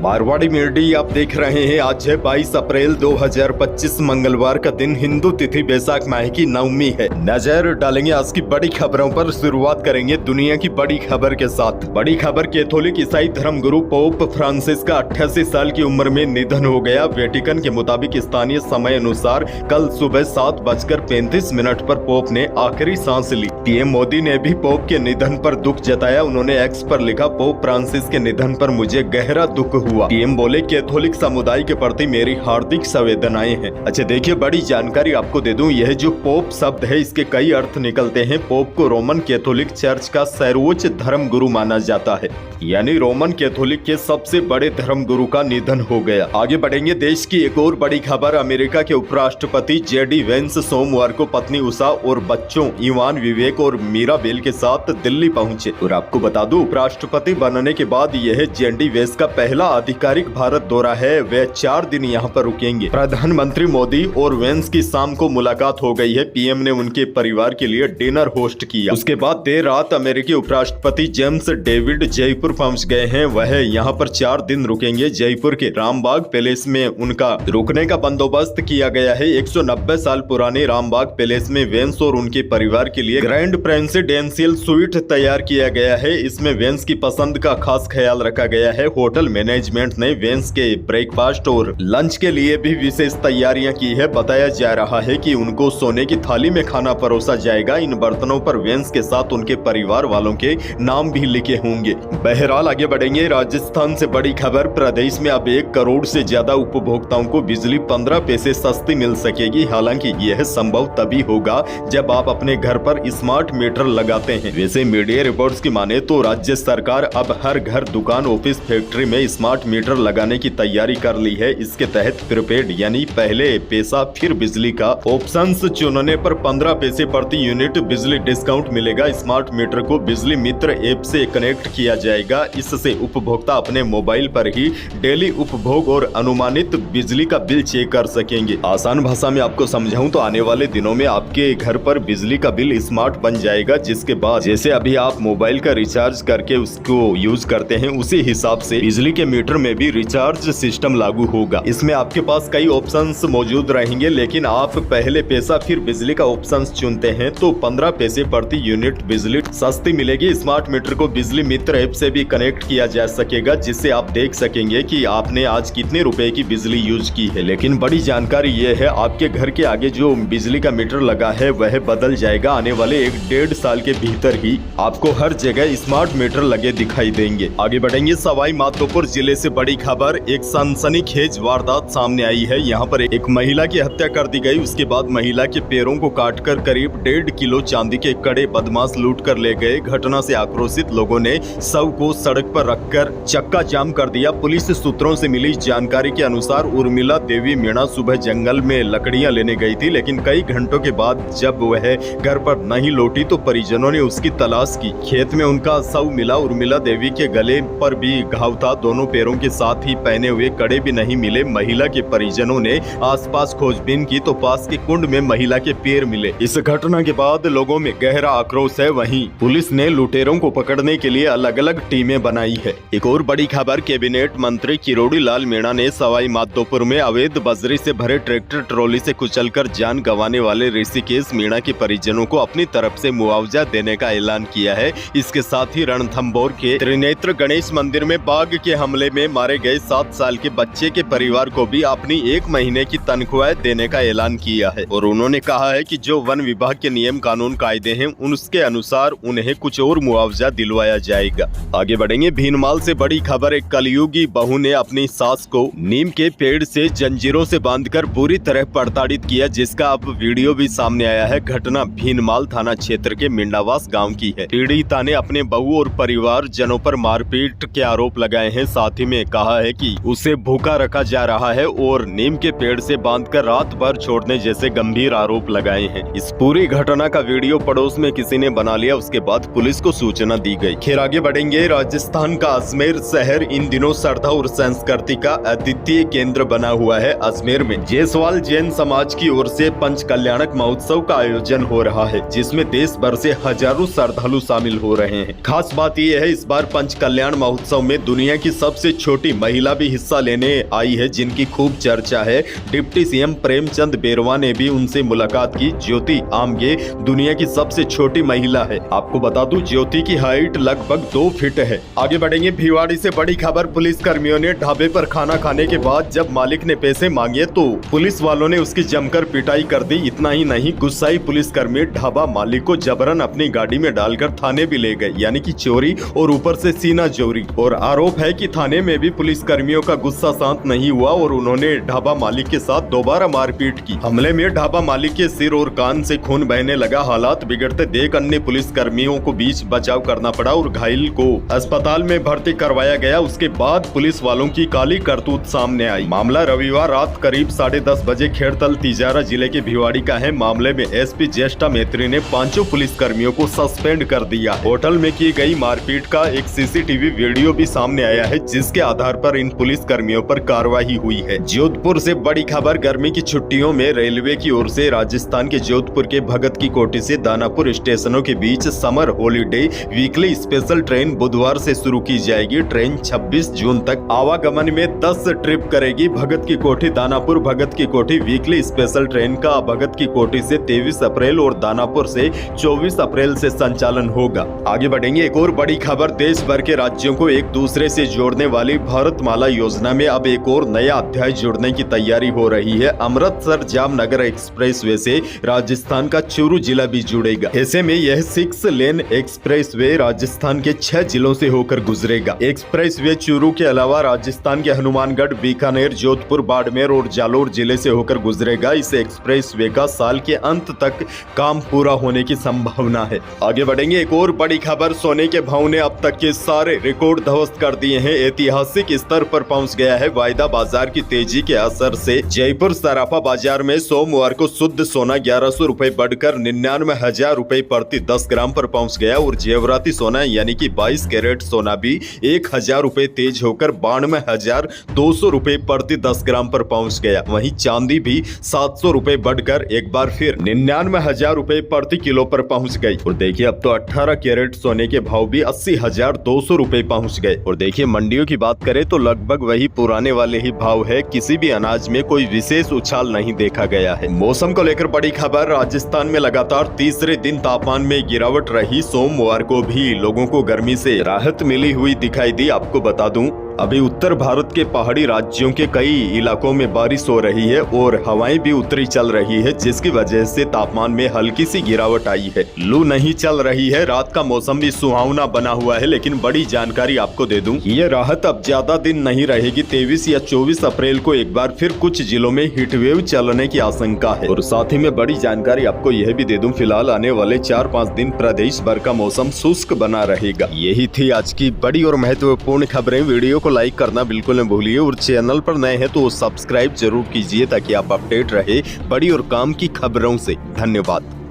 Marwari media आप देख रहे हैं। आज है 22 अप्रैल 2025 मंगलवार का दिन। हिंदू तिथि बैसाख माह की नवमी है। नजर डालेंगे आज की बड़ी खबरों पर। शुरुआत करेंगे दुनिया की बड़ी खबर के साथ। बड़ी खबर, कैथोलिक ईसाई धर्मगुरु पोप फ्रांसिस का 88 साल की उम्र में निधन हो गया। वेटिकन के मुताबिक स्थानीय समय अनुसार कल सुबह 7:35 पर पोप ने आखिरी सांस ली। पीएम मोदी ने भी पोप के निधन पर दुख जताया। उन्होंने एक्स पर लिखा, पोप फ्रांसिस के निधन पर मुझे गहरा दुख हुआ। पीएम बोले, कैथोलिक समुदाय के प्रति मेरी हार्दिक संवेदनाएं हैं। अच्छा देखिए, बड़ी जानकारी आपको दे दूं, यह जो पोप शब्द है इसके कई अर्थ निकलते हैं। पोप को रोमन कैथोलिक चर्च का सर्वोच्च धर्म गुरु माना जाता है, यानी रोमन कैथोलिक के सबसे बड़े धर्म गुरु का निधन हो गया। आगे बढ़ेंगे, देश की एक और बड़ी खबर। अमेरिका के उपराष्ट्रपति जेडी वेंस सोमवार को पत्नी उषा और बच्चों इवान, विवेक और मीराबेल के साथ दिल्ली पहुंचे। और आपको बता दूं, उपराष्ट्रपति बनने के बाद यह जेडी वेंस का पहला आधिकारिक भारत दौरा है। वे 4 दिन यहाँ पर रुकेंगे। प्रधानमंत्री मोदी और वेंस की शाम को मुलाकात हो गई है। पीएम ने उनके परिवार के लिए डिनर होस्ट किया। उसके बाद देर रात अमेरिकी उपराष्ट्रपति जेम्स डेविड जयपुर पहुंच गए हैं। वह यहाँ पर 4 दिन रुकेंगे। जयपुर के रामबाग पैलेस में उनका रुकने का बंदोबस्त किया गया है। 190 साल पुराने रामबाग पैलेस में वेंस और उनके परिवार के लिए ग्रैंड प्रेसिडेंशियल स्वीट तैयार किया गया है। इसमें वेंस की पसंद का खास ख्याल रखा गया है। होटल मैनेजमेंट ने वेंस के ब्रेकफास्ट और लंच के लिए भी विशेष तैयारियां की है। बताया जा रहा है कि उनको सोने की थाली में खाना परोसा जाएगा। इन बर्तनों पर वेंस के साथ उनके परिवार वालों के नाम भी लिखे होंगे। बहरहाल आगे बढ़ेंगे, राजस्थान से बड़ी खबर। प्रदेश में अब 1 करोड़ से ज्यादा उपभोक्ताओं को बिजली 15 पैसे सस्ती मिल सकेगी। हालांकि यह संभव तभी होगा जब आप अपने घर पर स्मार्ट मीटर लगाते हैं। वैसे मीडिया रिपोर्ट्स की माने तो राज्य सरकार अब हर घर, दुकान, ऑफिस, फैक्ट्री में स्मार्ट मीटर लगाने की तैयारी कर ली है। इसके तहत प्रीपेड यानी पहले पैसा फिर बिजली का ऑप्शंस चुनने पर 15 पैसे प्रति यूनिट बिजली डिस्काउंट मिलेगा। स्मार्ट मीटर को बिजली मित्र ऐप से कनेक्ट किया जाएगा। इससे उपभोक्ता अपने मोबाइल पर ही डेली उपभोग और अनुमानित बिजली का बिल चेक कर सकेंगे। आसान भाषा में आपको समझाऊं तो आने वाले दिनों में आपके घर पर बिजली का बिल स्मार्ट बन जाएगा, जिसके बाद जैसे अभी आप मोबाइल का रिचार्ज करके उसको यूज करते हैं, उसी हिसाब से बिजली के मीटर में भी रिचार्ज सिस्टम लागू होगा। इसमें आपके पास कई ऑप्शंस मौजूद रहेंगे, लेकिन आप पहले पैसा फिर बिजली का ऑप्शंस चुनते हैं तो 15 पैसे प्रति यूनिट बिजली सस्ती मिलेगी। स्मार्ट मीटर को बिजली मित्र ऐप से भी कनेक्ट किया जा सकेगा, जिससे आप देख सकेंगे कि आपने आज कितने रुपए की बिजली यूज की है। लेकिन बड़ी जानकारी ये है, आपके घर के आगे जो बिजली का मीटर लगा है वह बदल जाएगा। आने वाले 1-1.5 साल के भीतर ही आपको हर जगह स्मार्ट मीटर लगे दिखाई देंगे। आगे बढ़ेंगे, सवाई माधोपुर जिले से बड़ी खबर। एक सनसनीखेज वारदात सामने आई है। यहाँ पर एक महिला की हत्या कर दी गई। उसके बाद महिला के पैरों को काटकर करीब 1.5 किलो चांदी के कड़े बदमाश लूट कर ले गए। घटना से आक्रोशित लोगों ने शव को सड़क पर रखकर चक्का जाम कर दिया। पुलिस सूत्रों से मिली जानकारी के अनुसार उर्मिला देवी मीणा सुबह जंगल में लकड़ियां लेने गई थी, लेकिन कई घंटों के बाद जब वह घर पर नहीं लौटी तो परिजनों ने उसकी तलाश की। खेत में उनका शव मिला। उर्मिला देवी के गले पर भी घाव था। दोनों पैरों के साथ ही पहने हुए कड़े भी नहीं मिले। महिला के परिजनों ने आसपास खोजबीन की तो पास के कुंड में महिला के पैर मिले। इस घटना के बाद लोगों में गहरा आक्रोश है। वहीं पुलिस ने लुटेरों को पकड़ने के लिए अलग-अलग टीमें बनाई है। एक और बड़ी खबर, कैबिनेट मंत्री किरोड़ी लाल मीणा ने सवाई माधोपुर में अवैध बजरी से भरे ट्रैक्टर ट्रॉली से कुचलकर जान गंवाने वाले ऋषिकेश मीणा के परिजनों को अपनी तरफ से मुआवजा देने का ऐलान किया है। इसके साथ ही रणथंभौर के त्रिनेत्र गणेश मंदिर में बाघ के हमले में मारे गए 7 साल के बच्चे के परिवार को भी अपनी 1 महीने की तनख्वाह देने का ऐलान किया है। और उन्होंने कहा है कि जो वन विभाग के नियम कानून कायदे हैं उसके अनुसार उन्हें कुछ और मुआवजा दिलवाया जाएगा। आगे बढ़ेंगे, भीनमाल से बड़ी खबर। एक कलयुगी बहू ने अपनी सास को नीम के पेड़ से जंजीरों से बांधकर बुरी तरह प्रताड़ित किया, जिसका अब वीडियो भी सामने आया है। घटना भीनमाल थाना क्षेत्र के मिंडावास गाँव की है। पीड़िता ने अपने बहू और परिवार जनों पर मारपीट के आरोप लगाए हैं। साथ ही में कहा है कि उसे भूखा रखा जा रहा है और नीम के पेड़ से बांधकर रात भर छोड़ने जैसे गंभीर आरोप लगाए हैं। इस पूरी घटना का वीडियो पड़ोस में किसी ने बना लिया। उसके जिसके बाद पुलिस को सूचना दी गई। खैर आगे बढ़ेंगे। राजस्थान का अजमेर शहर इन दिनों श्रद्धा और संस्कृति का अद्वितीय केंद्र बना हुआ है। अजमेर में जायसवाल जैन समाज की ओर से पंच कल्याणक महोत्सव का आयोजन हो रहा है, जिसमें देश भर से हजारों श्रद्धालु शामिल हो रहे हैं। खास बात यह है, इस बार पंच कल्याण महोत्सव में दुनिया की सबसे छोटी महिला भी हिस्सा लेने आई है, जिनकी खूब चर्चा है। डिप्टी सीएम प्रेमचंद बेरवा ने भी उनसे मुलाकात की। ज्योति आमगे दुनिया की सबसे छोटी महिला है। आपको बता दूं, ज्योति की हाइट लगभग 2 फीट है। आगे बढ़ेंगे। भिवाड़ी से बड़ी खबर। पुलिस कर्मियों ने ढाबे पर खाना खाने के बाद जब मालिक ने पैसे मांगे तो पुलिस वालों ने उसकी जमकर पिटाई कर दी। इतना ही नहीं, गुस्साई पुलिसकर्मी ढाबा मालिक को जबरन अपनी गाड़ी में डालकर थाने भी ले गए, यानी कि चोरी और ऊपर से सीना चोरी। और आरोप है कि थाने में भी पुलिस कर्मियों का गुस्सा शांत नहीं हुआ और उन्होंने ढाबा मालिक के साथ दोबारा मारपीट की। हमले में ढाबा मालिक के सिर और कान से खून बहने लगा। हालात बिगड़ते देख अन्य पुलिस कर्मियों को बीच बचाव करना पड़ा और घायल को अस्पताल में भर्ती करवाया गया। उसके बाद पुलिस वालों की काली करतूत सामने आई। मामला रविवार रात करीब 10:30 बजे खेड़तल तिजारा जिले के भिवाड़ी का है। मामले में एसपी ज्येष्ठा मैत्री ने 5 पुलिस कर्मियों को सस्पेंड कर दिया। होटल में की गई मारपीट का एक सीसीटीवी वीडियो भी सामने आया है, जिसके आधार पर इन पुलिस कर्मियों पर कार्रवाई हुई है। जोधपुर से बड़ी खबर। गर्मी की छुट्टियों में रेलवे की ओर से राजस्थान के जोधपुर के भगत की कोठी से दानापुर स्टेशनों के बीच summer holiday weekly special train बुधवार से शुरू की जाएगी। ट्रेन 26 जून तक आवागमन में 10 ट्रिप करेगी। भगत की कोठी दानापुर भगत की कोठी वीकली स्पेशल ट्रेन का भगत की कोठी से 23 अप्रैल और दानापुर से 24 अप्रैल से संचालन होगा। आगे बढ़ेंगे। एक और बड़ी खबर। देश भर के राज्यों को एक दूसरे से जोड़ने वाली भारतमाला योजना में अब एक और नया अध्याय जुड़ने की तैयारी हो रही है। अमृतसर जामनगर एक्सप्रेसवे से राजस्थान का चूरू जिला भी जुड़ेगा। ऐसे में यह 6 लेन एक्सप्रेसवे राजस्थान के 6 जिलों से होकर गुजरेगा। एक्सप्रेसवे चूरू के अलावा राजस्थान के हनुमानगढ़, बीकानेर, जोधपुर, बाड़मेर और जालोर जिले से होकर गुजरेगा। इस एक्सप्रेसवे का साल के अंत तक काम पूरा होने की संभावना है। आगे बढ़ेंगे। एक और बड़ी खबर। सोने के भाव ने अब तक के सारे रिकॉर्ड ध्वस्त कर दिए हैं। ऐतिहासिक स्तर पर पहुंच गया है। वायदा बाजार की तेजी के असर से जयपुर सराफा बाजार में सोमवार को शुद्ध सोना 1100 रुपए बढ़कर 99,000 रुपए प्रति 10 ग्राम पर पहुंच गया और जेवराती सोना यानी कि 22 कैरेट सोना भी 1000 रुपए तेज होकर 92,200 रुपए प्रति 10 ग्राम पर पहुंच गया। वहीं चांदी भी 700 रुपए बढ़कर एक बार फिर 99,000 रुपए प्रति किलो पर पहुंच गई। और देखिए, अब तो 18 कैरेट सोने के भाव भी 80,200 रुपए पहुंच गए। और देखिए, मंडियों की बात करें तो लगभग वही पुराने वाले ही भाव है। किसी भी अनाज में कोई विशेष उछाल नहीं देखा गया है। मौसम को लेकर बड़ी खबर। राजस्थान में लगातार तीसरे दिन तापमान में गिरावट रही। सोमवार को भी लोगों को गर्मी से राहत मिली हुई दिखाई दी। आपको बता दूं, अभी उत्तर भारत के पहाड़ी राज्यों के कई इलाकों में बारिश हो रही है और हवाएं भी उत्तरी चल रही है, जिसकी वजह से तापमान में हल्की सी गिरावट आई है। लू नहीं चल रही है। रात का मौसम भी सुहावना बना हुआ है। लेकिन बड़ी जानकारी आपको दे दूं, ये राहत अब ज्यादा दिन नहीं रहेगी। 23 या 24 अप्रैल को एक बार फिर कुछ जिलों में हीटवेव चलने की आशंका है। और साथ ही में बड़ी जानकारी आपको यह भी दे दूं, फिलहाल आने वाले 4-5 दिन प्रदेश भर का मौसम शुष्क बना रहेगा। यही थी आज की बड़ी और महत्वपूर्ण खबरें। वीडियो को लाइक करना बिल्कुल न भूलिए और चैनल पर नए हैं तो सब्सक्राइब जरूर कीजिए ताकि आप अपडेट रहे बड़ी और काम की खबरों से। धन्यवाद।